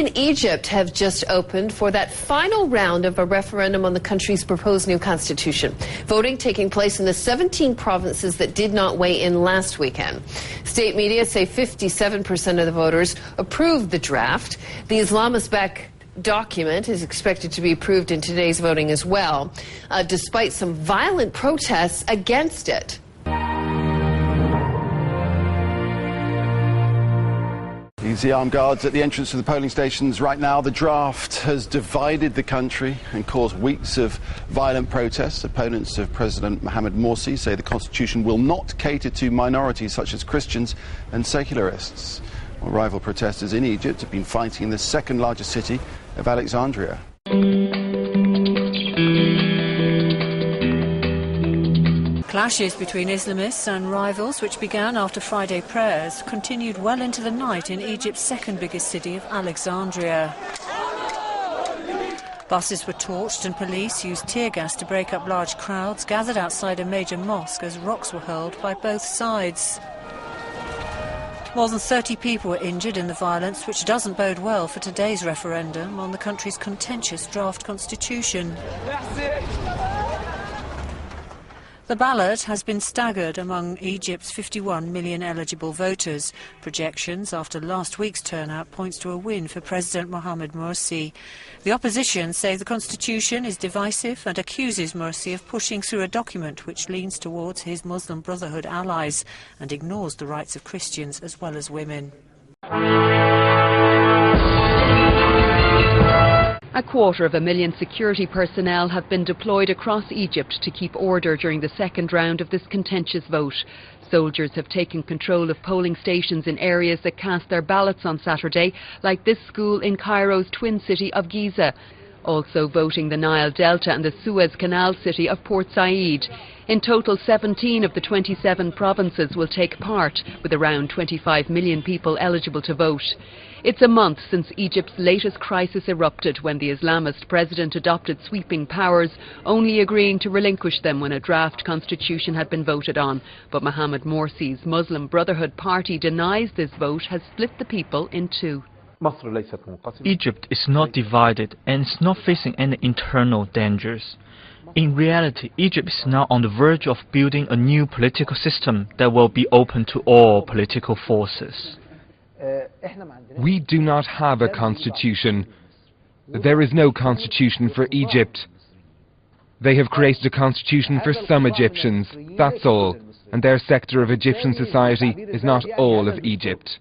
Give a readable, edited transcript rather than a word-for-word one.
in Egypt have just opened for that final round of a referendum on the country's proposed new constitution. Voting taking place in the 17 provinces that did not weigh in last weekend. State media say 57% of the voters approved the draft. The Islamist-backed document is expected to be approved in today's voting as well, despite some violent protests against it. You see armed guards at the entrance to the polling stations right now. The draft has divided the country and caused weeks of violent protests. Opponents of President Mohamed Morsi say the constitution will not cater to minorities such as Christians and secularists. Well, rival protesters in Egypt have been fighting in the second largest city of Alexandria. Clashes between Islamists and rivals, which began after Friday prayers, continued well into the night in Egypt's second biggest city of Alexandria. Buses were torched and police used tear gas to break up large crowds gathered outside a major mosque as rocks were hurled by both sides. More than 30 people were injured in the violence, which doesn't bode well for today's referendum on the country's contentious draft constitution. The ballot has been staggered among Egypt's 51 million eligible voters. Projections after last week's turnout points to a win for President Mohamed Morsi. The opposition say the constitution is divisive and accuses Morsi of pushing through a document which leans towards his Muslim Brotherhood allies and ignores the rights of Christians as well as women. 250,000 security personnel have been deployed across Egypt to keep order during the second round of this contentious vote. Soldiers have taken control of polling stations in areas that cast their ballots on Saturday, like this school in Cairo's twin city of Giza. Also voting the Nile Delta and the Suez Canal city of Port Said. In total, 17 of the 27 provinces will take part, with around 25 million people eligible to vote. It's a month since Egypt's latest crisis erupted when the Islamist president adopted sweeping powers, only agreeing to relinquish them when a draft constitution had been voted on. But Mohamed Morsi's Muslim Brotherhood party denies this vote has split the people in two. Egypt is not divided and is not facing any internal dangers. In reality, Egypt is now on the verge of building a new political system that will be open to all political forces. We do not have a constitution. There is no constitution for Egypt. They have created a constitution for some Egyptians, that's all. And their sector of Egyptian society is not all of Egypt.